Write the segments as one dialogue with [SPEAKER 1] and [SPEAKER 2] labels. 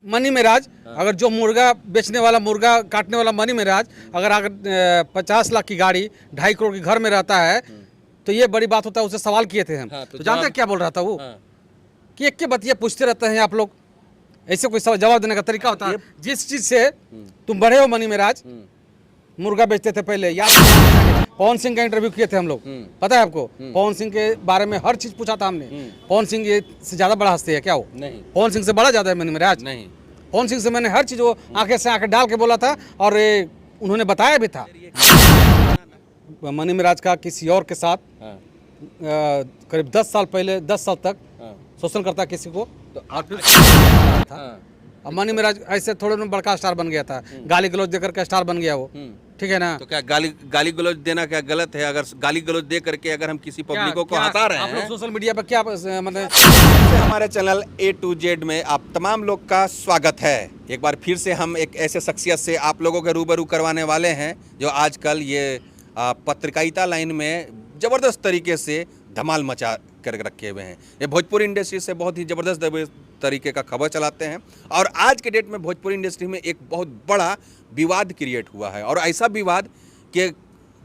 [SPEAKER 1] Money Meraj, अगर जो मुर्गा बेचने वाला, मुर्गा काटने वाला मनी मेराज अगर 50 लाख की गाड़ी 2.5 करोड़ के घर में रहता है तो ये बड़ी बात होता है। उससे सवाल किए थे हम। तो जानते हैं क्या बोल रहा था वो? कि एक के बतिया पूछते रहते हैं आप लोग, ऐसे कोई जवाब देने का तरीका होता है? जिस चीज से तुम बढ़े हो मनी मेराज, मुर्गा बेचते थे पहले, याद पवन सिंह का इंटरव्यू किए थे हम लोग, पता है आपको? पवन सिंह के बारे में हर चीज पूछा था हमने। पवन सिंह ये से ज्यादा बड़ा हस्ती है क्या वो? नहीं। पवन सिंह से बड़ा ज्यादा है मनी मेराज? नहीं। पवन सिंह से मैंने हर चीज वो आंखें से आंखें डाल के बोला था और उन्होंने बताया भी था। मनी मेराज का किसी और के साथ करीब 10 साल पहले, 10 साल तक शोषण करता किसी को, और फिर था। अब मनी मेराज ऐसे थोड़े में बड़का स्टार बन गया था, गाली गलौज देकर के स्टार बन गया वो, ठीक है ना?
[SPEAKER 2] तो क्या गाली गलौज देना क्या गलत है? अगर गाली गलौज दे करके अगर हम किसी पब्लिको को हंसा रहे हैं,
[SPEAKER 1] आप लोग सोशल मीडिया पर क्या मतलब?
[SPEAKER 2] हमारे चैनल A to Z में आप तमाम लोग का स्वागत है। एक बार फिर से हम एक ऐसे शख्सियत से आप लोगों के रूबरू करवाने वाले हैं जो आजकल ये पत्रकारिता लाइन में ज़बरदस्त तरीके से धमाल मचा कर रखे हुए हैं। ये भोजपुरी इंडस्ट्री से बहुत ही ज़बरदस्त तरीके का खबर चलाते हैं और आज के डेट में भोजपुरी इंडस्ट्री में एक बहुत बड़ा विवाद क्रिएट हुआ है। और ऐसा विवाद कि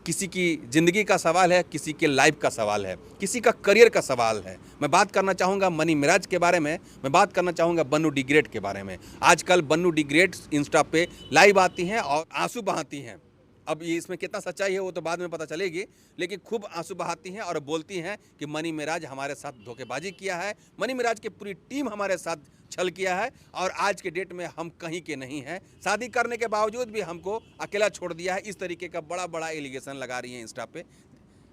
[SPEAKER 2] किसी की ज़िंदगी का सवाल है, किसी के लाइफ का सवाल है, किसी का करियर का सवाल है। मैं बात करना चाहूँगा मनी मेराज के बारे में, मैं बात करना चाहूँगा बन्नू डी ग्रेट के बारे में। आजकल बन्नू डी ग्रेट इंस्टा पे लाइव आती हैं और आंसू बहाती हैं। अब ये इसमें कितना सच्चाई है वो तो बाद में पता चलेगी, लेकिन खूब आंसू बहाती हैं और बोलती हैं कि मनी मेराज हमारे साथ धोखेबाजी किया है, मनी मेराज की पूरी टीम हमारे साथ छल किया है और आज के डेट में हम कहीं के नहीं हैं, शादी करने के बावजूद भी हमको अकेला छोड़ दिया है। इस तरीके का बड़ा बड़ा एलिगेशन लगा रही हैं इंस्टा पे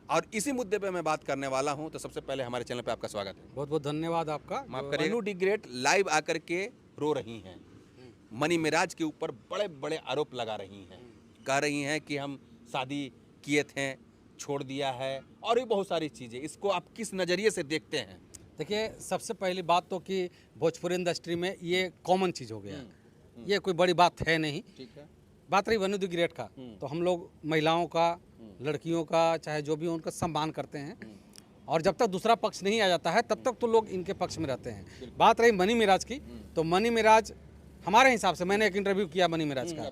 [SPEAKER 2] और इसी मुद्दे पे मैं बात करने वाला हूं। तो सबसे पहले हमारे चैनल पे आपका स्वागत है।
[SPEAKER 1] बहुत बहुत धन्यवाद आपका।
[SPEAKER 2] माफ करिए, बन्नू डी ग्रेट लाइव आकर के रो रही हैं, मनी मेराज के ऊपर बड़े बड़े आरोप लगा रही हैं, कह रही हैं कि हम शादी किए थे, छोड़ दिया है और भी बहुत सारी चीज़ें। इसको आप किस नज़रिए से देखते हैं?
[SPEAKER 1] देखिए, सबसे पहली बात तो कि भोजपुरी इंडस्ट्री में ये कॉमन चीज़ हो गया, ये कोई बड़ी बात है नहीं। ठीक है। बात रही बन्नू दी ग्रेट का, तो हम लोग महिलाओं का, लड़कियों का, चाहे जो भी उनका सम्मान करते हैं और जब तक दूसरा पक्ष नहीं आ जाता है तब तक तो लोग इनके पक्ष में रहते हैं। बात रही मनी मेराज की, तो मनी मेराज हमारे हिसाब से, मैंने एक इंटरव्यू किया मनी मेराज का,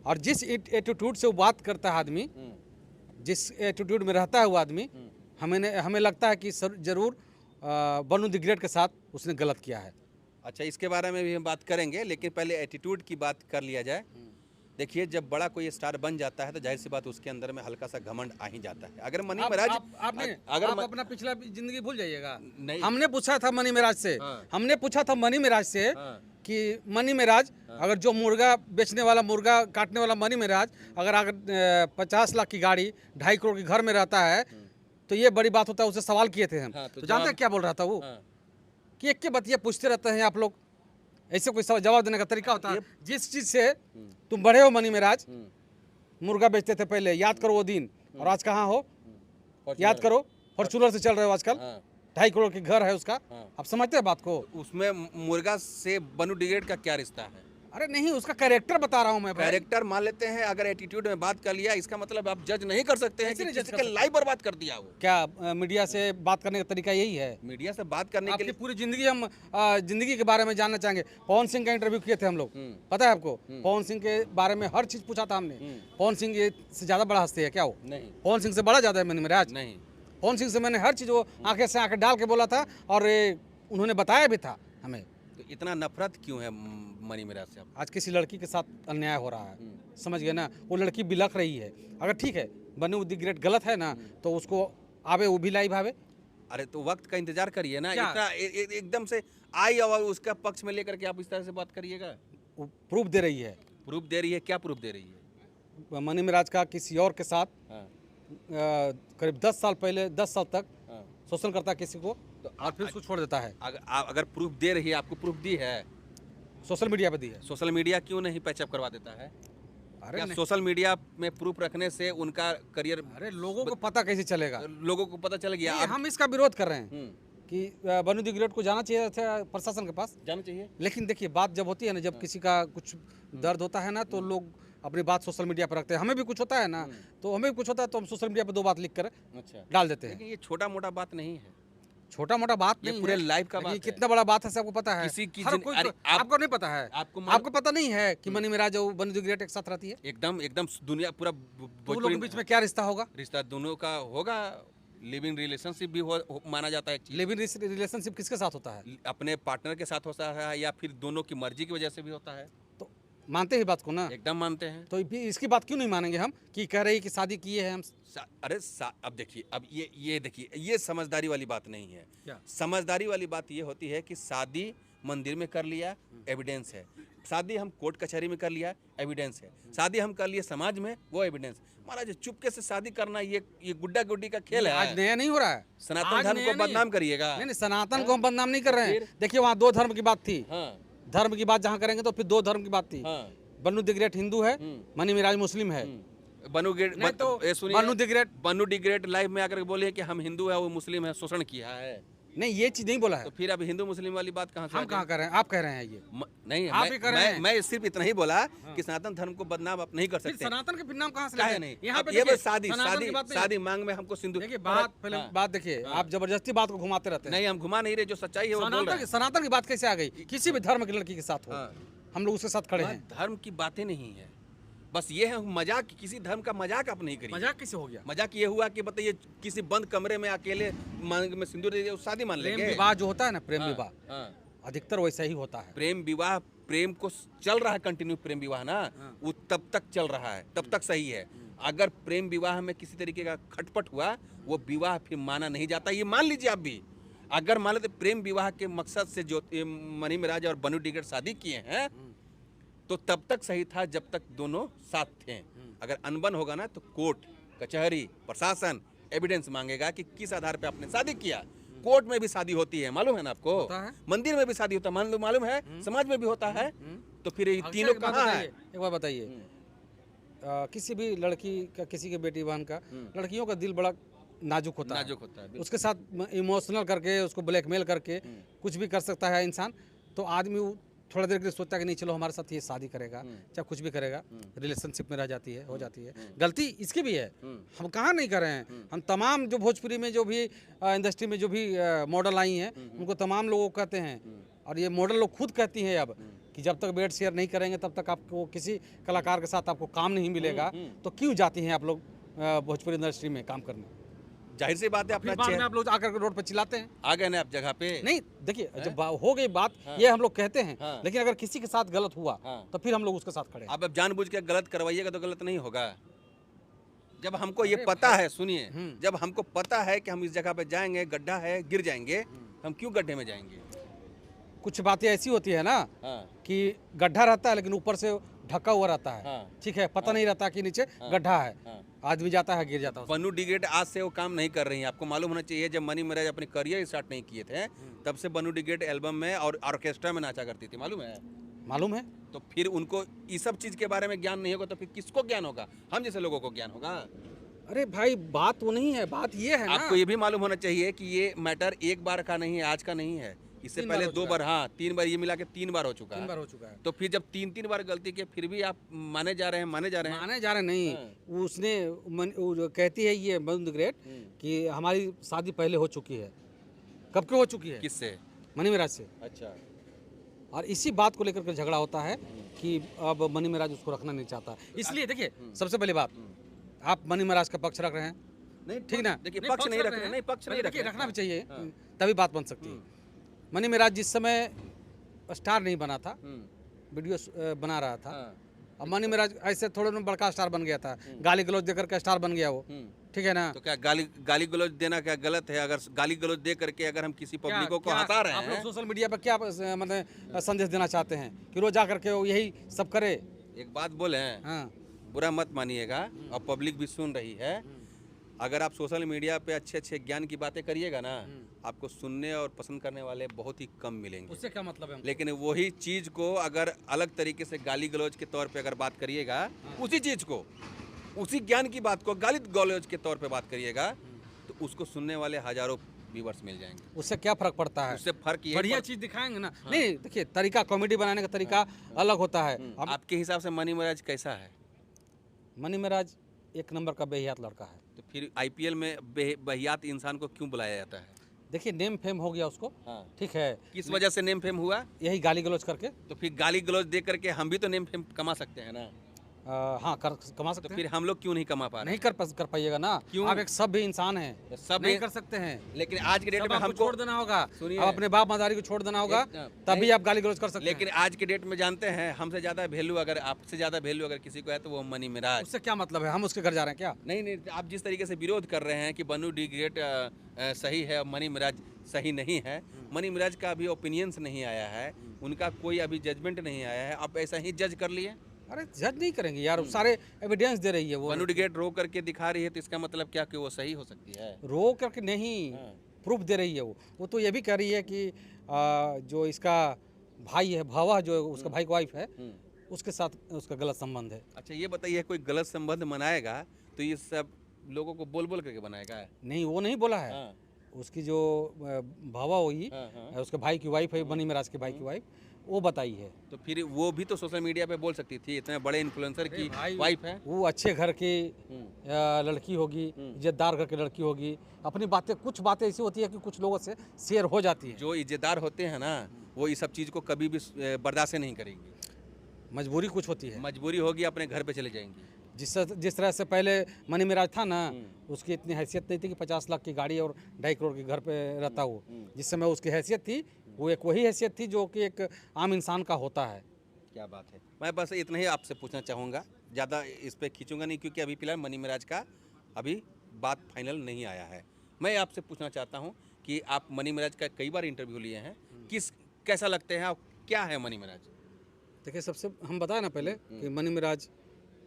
[SPEAKER 1] और जिस एटीट्यूड से वो बात करता है आदमी, जिस एटीट्यूड में रहता है वो आदमी, हमें लगता है कि जरूर बन्नू दी ग्रेट के साथ उसने गलत किया है।
[SPEAKER 2] अच्छा, इसके बारे में भी हम बात करेंगे, लेकिन पहले एटीट्यूड की बात कर लिया जाए। देखिए, जब बड़ा कोई स्टार बन जाता है तो जाहिर सी बात उसके अंदर में हल्का सा घमंड आ ही जाता है। अगर मनी मेराज
[SPEAKER 1] आप अपना पिछला जिंदगी भूल जाइएगा। हमने पूछा था मनी मेराज से, हमने पूछा था मनी मेराज से कि मनी मेराज, अगर जो मुर्गा बेचने वाला, मुर्गा काटने वाला मनी मेराज अगर 50 लाख की गाड़ी 2.5 करोड़ के घर में रहता है तो ये बड़ी बात होता है। उससे सवाल किए थे हम। तो जानते हैं क्या बोल रहा था वो? कि एक के बतिया पूछते रहते हैं आप लोग, ऐसे कोई जवाब देने का तरीका होता है? जिस चीज से तुम बढ़े हो मनी मेराज, मुर्गा बेचते थे पहले, याद करो वो दिन, और आज कहाँ हो? याद करो, फॉर्चूनर से चल रहे हो आजकल, 2.5 करोड़ के घर है उसका। आप समझते हैं बात को?
[SPEAKER 2] उसमें मुर्गा से बन्नू डी ग्रेट का क्या रिश्ता है?
[SPEAKER 1] अरे नहीं, उसका कैरेक्टर बता रहा हूँ मैं।
[SPEAKER 2] कैरेक्टर मान लेते हैं, अगर एटीट्यूड में बात कर लिया, इसका मतलब आप जज नहीं कर सकते हैं कि किसी के लाइफ बर्बाद कर दिया वो।
[SPEAKER 1] क्या मीडिया से बात करने का तरीका यही है?
[SPEAKER 2] मीडिया से बात करने के लिए
[SPEAKER 1] पूरी जिंदगी हम जिंदगी के बारे में जानना चाहेंगे। पवन सिंह का इंटरव्यू किए थे हम लोग, पता है आपको? पवन सिंह के बारे में हर चीज पूछा था हमने। पवन सिंह ये से ज्यादा बड़ा हस्ती है क्या वो? नहीं। पवन सिंह से बड़ा ज्यादा है मनी मेराज? नहीं। पवन सिंह से मैंने हर चीज वो आंखें से आंखें डाल के बोला था और उन्होंने बताया भी था हमें।
[SPEAKER 2] तो इतना नफरत क्यों है मनी मेराज से?
[SPEAKER 1] आज किसी लड़की के साथ अन्याय हो रहा है, समझ गए ना? वो लड़की बिलख रही है। अगर ठीक है बन्नू दी ग्रेट गलत है ना, तो उसको आवे वो भी लाइव आवे।
[SPEAKER 2] अरे तो वक्त का इंतजार करिए ना, इतना एकदम से आई और उसका पक्ष में लेकर के आप इस तरह से बात करिएगा।
[SPEAKER 1] प्रूफ दे रही है।
[SPEAKER 2] प्रूफ दे रही है? क्या प्रूफ दे रही है?
[SPEAKER 1] मनी मेराज का किसी और के साथ करीब 10 साल पहले, 10 साल तक शोषण करता किसी को, तो और फिर उसको छोड़ देता है।
[SPEAKER 2] अगर प्रूफ दे रही है, आपको प्रूफ दी है?
[SPEAKER 1] सोशल मीडिया पे दी है।
[SPEAKER 2] सोशल मीडिया क्यों नहीं पैचअप करवा देता है? अरे सोशल मीडिया में प्रूफ रखने से उनका करियर,
[SPEAKER 1] अरे लोगों को पता कैसे चलेगा?
[SPEAKER 2] लोगों को पता चल गया।
[SPEAKER 1] हम इसका विरोध कर रहे हैं कि बन्नू दी ग्रेट को जाना चाहिए था प्रशासन के पास,
[SPEAKER 2] जाना चाहिए।
[SPEAKER 1] लेकिन देखिए, बात जब होती है ना, जब किसी का कुछ दर्द होता है ना, तो लोग अपनी बात सोशल मीडिया पर रखते हैं। हमें भी कुछ होता है ना, तो हमें भी कुछ होता है तो हम सोशल मीडिया पर 2 बात लिख कर डाल देते हैं।
[SPEAKER 2] ये छोटा मोटा बात नहीं है।
[SPEAKER 1] छोटा मोटा बात
[SPEAKER 2] ये
[SPEAKER 1] नहीं
[SPEAKER 2] पूरे
[SPEAKER 1] है,
[SPEAKER 2] लाइफ का
[SPEAKER 1] लेकिन
[SPEAKER 2] बात है।
[SPEAKER 1] कितना बड़ा बात है सबको पता है।
[SPEAKER 2] किसी की
[SPEAKER 1] हर कोई
[SPEAKER 2] अरे
[SPEAKER 1] आपको नहीं पता है,
[SPEAKER 2] आपको
[SPEAKER 1] आपको पता नहीं है कि मनी मिराज और बनी द ग्रेट एक साथ रहती है,
[SPEAKER 2] एकदम एकदम दुनिया पूरा
[SPEAKER 1] तो उन लोगों
[SPEAKER 2] भोजपुरी
[SPEAKER 1] के बीच में क्या रिश्ता होगा?
[SPEAKER 2] रिश्ता दोनों का होगा। लिविंग रिलेशनशिप भी माना जाता है एक चीज।
[SPEAKER 1] लिविंग रिलेशनशिप किसके साथ होता है?
[SPEAKER 2] अपने पार्टनर के साथ होता है या फिर दोनों की मर्जी की वजह से भी होता है।
[SPEAKER 1] तो मानते हैं बात को ना,
[SPEAKER 2] एकदम मानते हैं।
[SPEAKER 1] तो इसकी बात क्यों नहीं मानेंगे हम कि कह रहे हैं कि शादी किए हैं हम?
[SPEAKER 2] अब देखिए, अब ये देखिए, ये समझदारी वाली बात नहीं है।
[SPEAKER 1] क्या?
[SPEAKER 2] समझदारी वाली बात ये होती है कि शादी मंदिर में कर लिया, एविडेंस है। शादी हम कोर्ट कचहरी में कर लिया, एविडेंस है। शादी हम कर लिए समाज में, वो एविडेंस। महाराज चुपके से शादी करना ये गुड्डा गुड्डी का खेल है।
[SPEAKER 1] आज नया नहीं हो रहा है,
[SPEAKER 2] सनातन
[SPEAKER 1] आज
[SPEAKER 2] धर्म
[SPEAKER 1] नया
[SPEAKER 2] को
[SPEAKER 1] नहीं है।
[SPEAKER 2] बदनाम करिएगा।
[SPEAKER 1] नहीं, सनातन को हम बदनाम नहीं कर रहे हैं।
[SPEAKER 2] फिर?
[SPEAKER 1] देखिए वहाँ दो धर्म की बात थी,
[SPEAKER 2] हाँ
[SPEAKER 1] धर्म की बात जहाँ करेंगे तो फिर दो धर्म की बात थी।
[SPEAKER 2] हाँ।
[SPEAKER 1] बन्नू द ग्रेट हिंदू है, मनी मिराज मुस्लिम है।
[SPEAKER 2] बनु ग्रेट
[SPEAKER 1] नहीं तो
[SPEAKER 2] सुनिए,
[SPEAKER 1] Bannu the great,
[SPEAKER 2] Bannu the great live में आकर बोले कि हम हिंदू है वो मुस्लिम है, शोषण किया है।
[SPEAKER 1] नहीं ये चीज नहीं बोला है।
[SPEAKER 2] तो फिर अब हिंदू मुस्लिम वाली बात कहाँ से आ
[SPEAKER 1] हम
[SPEAKER 2] गई?
[SPEAKER 1] कहाँ कर रहे हैं, आप कह रहे हैं ये।
[SPEAKER 2] नहीं,
[SPEAKER 1] आप ही कर रहे हैं।
[SPEAKER 2] मैं सिर्फ इतना ही बोला कि सनातन धर्म को बदनाम आप नहीं कर
[SPEAKER 1] फिर
[SPEAKER 2] सकते।
[SPEAKER 1] सनातन के फिर नाम कहाँ से
[SPEAKER 2] काहे
[SPEAKER 1] लेंगे?
[SPEAKER 2] नहीं?
[SPEAKER 1] यहाँ
[SPEAKER 2] अब
[SPEAKER 1] पे
[SPEAKER 2] ये
[SPEAKER 1] देखिए,
[SPEAKER 2] बस शादी
[SPEAKER 1] सनातन
[SPEAKER 2] शादी
[SPEAKER 1] की बात नहीं है।
[SPEAKER 2] शादी मांग में हमको सिंधु।
[SPEAKER 1] देखिए बात पहले
[SPEAKER 2] हाँ।
[SPEAKER 1] बात देखिए, आप जबरदस्ती बात को घुमाते रहते हैं।
[SPEAKER 2] नहीं, हम घुमा नहीं रहे, जो सच्चाई है वो बोल रहे हैं।
[SPEAKER 1] सनातन की बात कैसे आ गई? किसी भी धर्म की लड़की के साथ हो,
[SPEAKER 2] हाँ।
[SPEAKER 1] हम लोग उसके साथ खड़े हैं।
[SPEAKER 2] धर्म की बातें नहीं है, बस ये है मजाक। किसी धर्म का मजाक आप नहीं करिए।
[SPEAKER 1] मजाक कैसे हो गया?
[SPEAKER 2] मजाक ये हुआ कि बताइए किसी बंद कमरे में अकेले मांग में सिंदूर दे दिया, शादी मान
[SPEAKER 1] प्रेम
[SPEAKER 2] लेंगे।
[SPEAKER 1] विवाह जो होता है ना, प्रेम
[SPEAKER 2] हाँ,
[SPEAKER 1] विवाह
[SPEAKER 2] हाँ।
[SPEAKER 1] अधिकतर वैसा ही होता है।
[SPEAKER 2] प्रेम विवाह, प्रेम को चल रहा है कंटिन्यू प्रेम विवाह ना, वो तब तक चल रहा है, तब तक सही है। अगर प्रेम विवाह में किसी तरीके का खटपट हुआ, वो विवाह फिर माना नहीं जाता। ये मान लीजिए आप भी, अगर मान लेते प्रेम विवाह के मकसद से जो मनी मिराज और बनु डी ग्रेट शादी किए हैं, तो तब तक सही था जब तक दोनों साथ थे। अगर अनबन होगा ना तो कोर्ट कचहरी प्रशासन एविडेंस मांगेगा कि किस आधार पे आपने शादी किया। कोर्ट में भी शादी होती है, मालूम है ना आपको?
[SPEAKER 1] होता है।
[SPEAKER 2] मंदिर में भी शादी होता है, मालूम है? समाज में भी होता है। तो फिर ये तीनों कहाँ है?
[SPEAKER 1] एक बार बताइए, किसी भी लड़की का, किसी के बेटी बहन का, लड़कियों का दिल बड़ा नाजुक होता है।
[SPEAKER 2] नाजुक होता है, बिल्कुल।
[SPEAKER 1] उसके साथ इमोशनल करके, उसको ब्लैकमेल करके कुछ भी कर सकता है इंसान। तो आदमी वो थोड़ा देर के लिए सोचता है कि नहीं चलो हमारे साथ ये शादी करेगा, चाहे कुछ भी करेगा, रिलेशनशिप में रह जाती है, हो जाती है। गलती इसकी भी है, हम कहाँ नहीं कर रहे हैं। हम तमाम जो भोजपुरी में जो भी इंडस्ट्री में जो भी मॉडल आई हैं, उनको तमाम लोगों को कहते हैं, और ये मॉडल लोग खुद कहती हैं अब कि जब तक बेड शेयर नहीं करेंगे तब तक आपको किसी कलाकार के साथ आपको काम नहीं मिलेगा। तो क्यों जाती हैं आप लोग भोजपुरी इंडस्ट्री में काम करने?
[SPEAKER 2] जाहिर सी बात है,
[SPEAKER 1] फिर
[SPEAKER 2] अपना
[SPEAKER 1] बाद में आप लोग आकर के रोड पर चिल्लाते हैं।
[SPEAKER 2] आ गए ना आप जगह पे।
[SPEAKER 1] नहीं देखिए, जब हो गई बात, ये हम लोग कहते हैं,
[SPEAKER 2] हाँ।
[SPEAKER 1] लेकिन अगर किसी के साथ गलत हुआ तो फिर हम लोग उसके साथ खड़े हैं।
[SPEAKER 2] आप अब जानबूझ के गलत करवाइएगा तो गलत नहीं होगा। जब हमको ये पता है, सुनिए, जब हमको पता है कि हम इस जगह पे जाएंगे, गड्ढा है, गिर जाएंगे, हम क्यों गड्ढे में जाएंगे?
[SPEAKER 1] कुछ बातें ऐसी होती है ना
[SPEAKER 2] हाँ।
[SPEAKER 1] कि गड्ढा रहता है लेकिन ऊपर से ढका हुआ रहता है,
[SPEAKER 2] हाँ।
[SPEAKER 1] ठीक है, पता नहीं रहता कि नीचे गड्ढा है,
[SPEAKER 2] हाँ।
[SPEAKER 1] आदमी जाता है गिर जाता है।
[SPEAKER 2] बनु डी ग्रेट आज से वो काम नहीं कर रही हैं। आपको मालूम होना चाहिए, जब मनी मिराज अपनी करियर स्टार्ट नहीं किए थे, तब से बनु डी ग्रेट एल्बम में और ऑर्केस्ट्रा में नाचा करती थी, मालूम है?
[SPEAKER 1] मालूम है?
[SPEAKER 2] तो फिर उनको इस सब चीज के बारे में ज्ञान नहीं होगा तो फिर किसको ज्ञान होगा? हम जैसे लोगों को ज्ञान होगा।
[SPEAKER 1] अरे भाई बात वो नहीं है, बात ये है ना,
[SPEAKER 2] आपको ये भी मालूम होना चाहिए कि ये मैटर एक बार का नहीं है, आज का नहीं है। इससे पहले 2 बार, हाँ 3 बार, ये मिला के 3 बार हो चुका
[SPEAKER 1] 3
[SPEAKER 2] है।
[SPEAKER 1] बार हो चुका है।
[SPEAKER 2] तो फिर जब 3 बार गलती की, फिर भी आप माने जा रहे हैं।
[SPEAKER 1] माने जा रहे नहीं, उसने वो जो कहती है ये बनु द ग्रेट कि हमारी शादी पहले हो चुकी है। कब की हो चुकी है?
[SPEAKER 2] किससे?
[SPEAKER 1] मनी मिराज से।
[SPEAKER 2] अच्छा।
[SPEAKER 1] और इसी बात को लेकर के झगड़ा होता है कि अब मनी मिराज उसको रखना नहीं चाहता। इसलिए देखिए, सबसे पहली बात, आप मनी मिराज का पक्ष रख रहे हैं,
[SPEAKER 2] नहीं
[SPEAKER 1] ठीक ना?
[SPEAKER 2] देखिए, पक्ष नहीं रख रहे, नहीं पक्ष नहीं रख रहे,
[SPEAKER 1] रखना भी चाहिए, तभी बात बन सकती है। मनी मिराज जिस समय स्टार नहीं बना था, वीडियो बना रहा था, अब मनी मिराज ऐसे थोड़े में बड़का स्टार बन गया था, गाली गलौज देकर के स्टार बन गया वो, ठीक है ना?
[SPEAKER 2] तो क्या गाली गलौज देना क्या गलत है? अगर गाली गलौज दे करके अगर हम किसी पब्लिको को हंसा रहे
[SPEAKER 1] आप लोग
[SPEAKER 2] हैं,
[SPEAKER 1] सोशल मीडिया पर क्या मतलब संदेश देना चाहते हैं कि रोज जा करके वो यही सब करे?
[SPEAKER 2] एक बात बोले हैं,
[SPEAKER 1] हाँ,
[SPEAKER 2] बुरा मत मानिएगा, और पब्लिक भी सुन रही है। अगर आप सोशल मीडिया पे अच्छे अच्छे ज्ञान की बातें करिएगा ना, आपको सुनने और पसंद करने वाले बहुत ही कम मिलेंगे।
[SPEAKER 1] उससे क्या मतलब है?
[SPEAKER 2] लेकिन वही चीज को अगर अलग तरीके से गाली गलौज के तौर पे अगर बात करिएगा, उसी चीज को, उसी ज्ञान की बात को गाली गलौज के तौर पे बात करिएगा, तो उसको सुनने वाले हजारों व्यूवर्स मिल जाएंगे।
[SPEAKER 1] उससे क्या फर्क पड़ता है?
[SPEAKER 2] उससे फर्क ये
[SPEAKER 1] बढ़िया चीज दिखाएंगे ना। नहीं देखिए, तरीका कॉमेडी बनाने का तरीका अलग होता है।
[SPEAKER 2] आपके हिसाब से मनी मिराज कैसा है?
[SPEAKER 1] मनी मिराज एक नंबर का बेहियात लड़का है।
[SPEAKER 2] तो फिर आईपीएल में बहियात इंसान को क्यों बुलाया जाता है?
[SPEAKER 1] देखिए नेम फेम हो गया उसको,
[SPEAKER 2] हाँ।
[SPEAKER 1] ठीक है,
[SPEAKER 2] किस वजह से नेम फेम हुआ?
[SPEAKER 1] यही गाली गलौज करके।
[SPEAKER 2] तो फिर गाली गलौज दे करके हम भी तो नेम फेम कमा सकते हैं ना।
[SPEAKER 1] हाँ कमा
[SPEAKER 2] तो
[SPEAKER 1] सकते हैं।
[SPEAKER 2] फिर हम लोग क्यों नहीं कमा पा रहे?
[SPEAKER 1] नहीं कर पाइएगा ना,
[SPEAKER 2] क्यों?
[SPEAKER 1] आप एक सभ्य इंसान हैं,
[SPEAKER 2] सब
[SPEAKER 1] नहीं कर सकते हैं।
[SPEAKER 2] लेकिन आज के डेट
[SPEAKER 1] सब
[SPEAKER 2] में
[SPEAKER 1] आपको
[SPEAKER 2] हमको
[SPEAKER 1] छोड़ देना होगा,
[SPEAKER 2] सुनिए।
[SPEAKER 1] अब अपने बाप मदारी को छोड़ देना होगा, तभी
[SPEAKER 2] नहीं,
[SPEAKER 1] आप गाली गलौज कर सकते
[SPEAKER 2] लेकिन आज के डेट में जानते हैं हमसे ज़्यादा वैल्यू, अगर आपसे ज़्यादा वैल्यू अगर किसी को है तो वो मनी
[SPEAKER 1] हैं।
[SPEAKER 2] मिराज।
[SPEAKER 1] उससे क्या मतलब है, हम उसके घर जा रहे हैं क्या?
[SPEAKER 2] नहीं, आप जिस तरीके से विरोध कर रहे हैं कि बनु डी ग्रेट सही है और मनी मिराज सही नहीं है, मनी मिराज का अभी ओपिनियंस नहीं आया है, उनका कोई अभी जजमेंट नहीं आया है, आप ऐसा ही जज कर लिए?
[SPEAKER 1] अरे जज नहीं करेंगे यार, सारे एविडेंस दे रही है वो।
[SPEAKER 2] बनु डी ग्रेट रो करके दिखा रही है, तो इसका मतलब क्या कि वो सही हो सकती है?
[SPEAKER 1] रो करके नहीं,
[SPEAKER 2] हाँ।
[SPEAKER 1] प्रूफ दे रही है वो तो ये भी कह रही है कि जो इसका भाई है भवा, जो उसका भाई की वाइफ है, उसके साथ उसका गलत संबंध है।
[SPEAKER 2] अच्छा ये बताइए, कोई गलत संबंध बनाएगा तो ये सब लोगों को बोल बोल करके बनाएगा?
[SPEAKER 1] नहीं, वो नहीं बोला है।
[SPEAKER 2] हाँ।
[SPEAKER 1] उसकी जो भावा हुई,
[SPEAKER 2] हाँ।
[SPEAKER 1] उसके भाई की वाइफ है, बनी मिराज के भाई की वाइफ, वो बताई है।
[SPEAKER 2] तो फिर वो भी तो सोशल मीडिया पे बोल सकती थी, इतने बड़े इन्फ्लुएंसर की
[SPEAKER 1] भाई,
[SPEAKER 2] वाइफ है।
[SPEAKER 1] वो अच्छे घर की लड़की होगी, इज्जतदार घर की लड़की होगी, अपनी बातें, कुछ बातें ऐसी होती है कि कुछ लोगों से शेयर हो जाती है।
[SPEAKER 2] जो इज्जतदार होते हैं ना, वो इस सब चीज़ को कभी भी बर्दाश्त नहीं करेंगी।
[SPEAKER 1] मजबूरी कुछ होती है,
[SPEAKER 2] मजबूरी होगी, अपने घर पे चले जाएंगी।
[SPEAKER 1] जिस तरह से पहले मनी मिराज था ना, उसकी इतनी हैसियत नहीं थी कि 50 लाख की गाड़ी और 2.5 करोड़ के घर पे रहता हो। जिस समय उसकी हैसियत थी, वो एक वही हैसियत थी जो कि एक आम इंसान का होता है।
[SPEAKER 2] क्या बात है। मैं बस इतना ही आपसे पूछना चाहूँगा, ज़्यादा इस पर खींचूंगा नहीं, क्योंकि अभी फिलहाल मनी मिराज का अभी बात फाइनल नहीं आया है। मैं आपसे पूछना चाहता हूँ कि आप मनी मिराज का कई बार इंटरव्यू लिए हैं, कैसा लगते हैं, क्या है मनी मिराज?
[SPEAKER 1] देखिए, सबसे हम बताए ना पहले कि मनी मिराज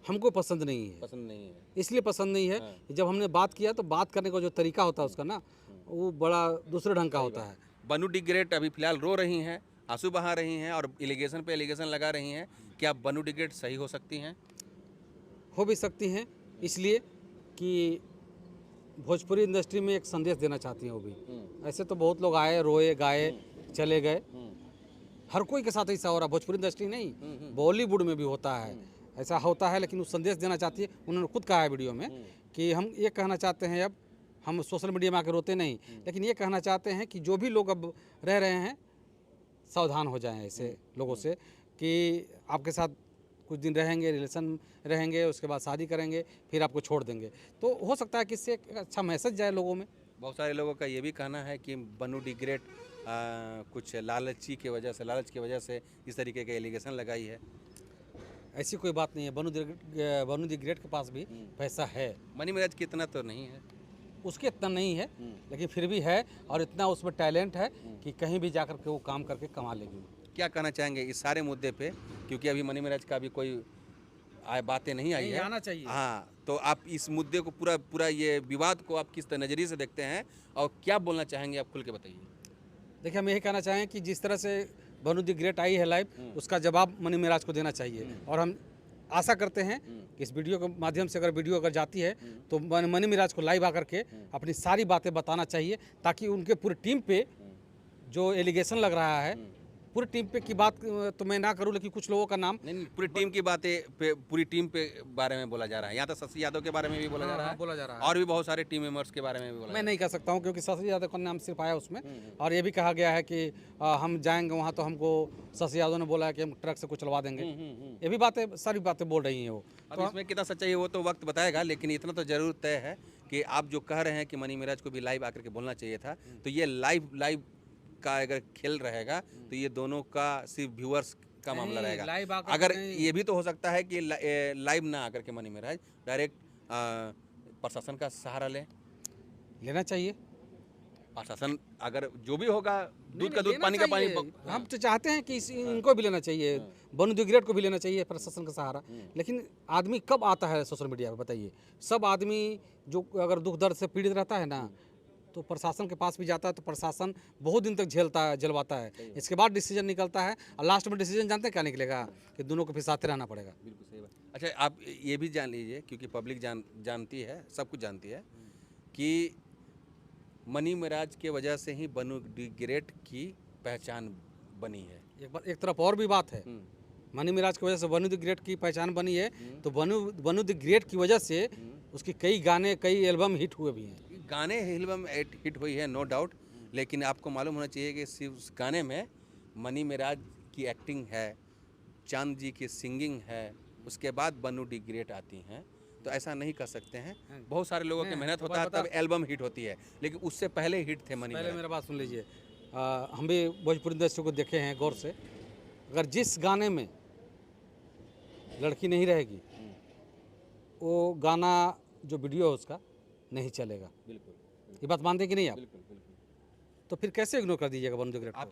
[SPEAKER 1] हमको पसंद नहीं है।
[SPEAKER 2] पसंद नहीं है?
[SPEAKER 1] इसलिए पसंद नहीं है कि जब हमने बात किया तो बात करने का जो तरीका होता है उसका ना, वो बड़ा दूसरे ढंग का होता है।
[SPEAKER 2] बनु डी ग्रेट अभी फिलहाल रो रही हैं, आंसू बहा रही हैं और एलिगेशन पे एलिगेशन लगा रही हैं। क्या बनु डी ग्रेट सही हो सकती हैं?
[SPEAKER 1] हो भी सकती हैं, इसलिए कि भोजपुरी इंडस्ट्री में एक संदेश देना चाहती हैं वो भी। ऐसे तो बहुत लोग आए, रोए, गाए, चले गए, हर कोई के साथ ऐसा हो रहा। भोजपुरी इंडस्ट्री नहीं, बॉलीवुड में भी होता है, ऐसा होता है। लेकिन वो संदेश देना चाहती है। उन्होंने खुद कहा है वीडियो में कि हम ये कहना चाहते हैं, अब हम सोशल मीडिया में आकर रोते नहीं, लेकिन ये कहना चाहते हैं कि जो भी लोग अब रह रहे हैं, सावधान हो जाएं ऐसे लोगों से, कि आपके साथ कुछ दिन रहेंगे, रिलेशन रहेंगे, उसके बाद शादी करेंगे, फिर आपको छोड़ देंगे। तो हो सकता है कि इससे एक अच्छा मैसेज जाए लोगों में।
[SPEAKER 2] बहुत सारे लोगों का ये भी कहना है कि बनु डी ग्रेट कुछ लालच की वजह से इस तरीके के एलिगेशन लगाई है।
[SPEAKER 1] ऐसी कोई बात नहीं है। बनु दी ग्रेट के पास भी पैसा है,
[SPEAKER 2] मनी मिराज की इतना तो नहीं है,
[SPEAKER 1] उसके इतना नहीं है, लेकिन फिर भी है, और इतना उसमें टैलेंट है कि कहीं भी जाकर के वो काम करके कमा लेगी।
[SPEAKER 2] क्या कहना चाहेंगे इस सारे मुद्दे पे, क्योंकि अभी मनी मिराज का भी कोई बातें नहीं आई है?
[SPEAKER 1] आना चाहिए।
[SPEAKER 2] हाँ, तो आप इस मुद्दे को पूरा ये विवाद को आप किस नज़रिए से देखते हैं और क्या बोलना चाहेंगे, आप खुल के बताइए।
[SPEAKER 1] देखिए, हम यही कहना चाहें कि जिस तरह से बनु दी ग्रेट आई है लाइव, उसका जवाब मनी मिराज को देना चाहिए। और हम आशा करते हैं कि इस वीडियो के माध्यम से अगर जाती है तो मनी मिराज को लाइव आकर के अपनी सारी बातें बताना चाहिए, ताकि उनके पूरी टीम पे जो एलिगेशन लग रहा है, पूरी टीम पे की बात तो मैं ना करूं, लेकिन कुछ लोगों का नाम
[SPEAKER 2] नहीं, पूरी टीम की बातें पे, पूरी टीम पे बारे में बोला जा रहा है। यहाँ तो शशि यादव के बारे में भी बोला जा रहा है, और भी बहुत सारे टीम मेंबर्स के बारे में भी बोला।
[SPEAKER 1] मैं नहीं कह सकता हूँ, क्योंकि शशि यादव का नाम सिर्फ आया उसमें, और ये भी कहा गया है कि हम जाएंगे वहाँ तो हमको शशि यादव ने बोला है कि हम ट्रक से कुछ चलवा देंगे। ये भी बातें, सारी बातें बोल रही हैं वो।
[SPEAKER 2] अब इसमें कितना सच्चाई है वो तो वक्त बताएगा, लेकिन इतना तो जरूर तय है कि आप जो कह रहे हैं कि मनी मिराज को भी लाइव आकर के बोलना चाहिए था, तो ये लाइव का अगर खेल रहेगा तो ये दोनों का सिर्फ व्यूअर्स का मामला रहेगा। अगर ये भी तो हो सकता है कि लाइव ना आकर के मनी मिराज डायरेक्ट प्रशासन का सहारा
[SPEAKER 1] लेना चाहिए।
[SPEAKER 2] प्रशासन अगर जो भी होगा, दूध का दूध पानी का पानी।
[SPEAKER 1] हम तो चाहते हैं कि इनको भी लेना चाहिए, बनु दी ग्रेट को भी लेना चाहिए प्रशासन का सहारा। लेकिन आदमी कब आता है सोशल मीडिया पे, बताइए? सब आदमी जो अगर दुख दर्द से पीड़ित रहता है ना, तो प्रशासन के पास भी जाता है, तो प्रशासन बहुत दिन तक झेलवाता है, इसके बाद डिसीजन निकलता है, और लास्ट में डिसीजन जानते हैं क्या निकलेगा? कि दोनों को फिर साथ रहना पड़ेगा।
[SPEAKER 2] बिल्कुल सही बात। अच्छा, आप ये भी जान लीजिए, क्योंकि पब्लिक जानती है, सब कुछ जानती है, कि मनी मिराज के वजह से ही बनु डी ग्रेट की पहचान बनी है।
[SPEAKER 1] एक तरफ और भी बात है, मनी मिराज की वजह से बनु दी ग्रेट की पहचान बनी है, तो बनु दी ग्रेट की वजह से उसकी कई गाने, कई एल्बम हिट हुए भी हैं।
[SPEAKER 2] गाने एल्बम हिट हुई है, नो डाउट, लेकिन आपको मालूम होना चाहिए कि सिर्फ उस गाने में मनी मेराज की एक्टिंग है, चांद जी की सिंगिंग है, उसके बाद बन्नू डी ग्रेट आती हैं। तो ऐसा नहीं कर सकते हैं, बहुत सारे लोगों की मेहनत होता है तब एल्बम हिट होती है, लेकिन उससे पहले हिट थे मनी
[SPEAKER 1] पहले
[SPEAKER 2] मेराज।
[SPEAKER 1] मेरा बात सुन लीजिए, हम भी भोजपुरी इंडस्ट्री को देखे हैं गौर से। अगर जिस गाने में लड़की नहीं रहेगी वो गाना जो वीडियो है उसका नहीं चलेगा।
[SPEAKER 2] बिल्कुल
[SPEAKER 1] ये बात मानते हैं कि नहीं आप?
[SPEAKER 2] बिल्कुल बिल्कुल।
[SPEAKER 1] तो फिर कैसे इग्नोर कर दीजिएगा बन्नू दी ग्रेट को?
[SPEAKER 2] आप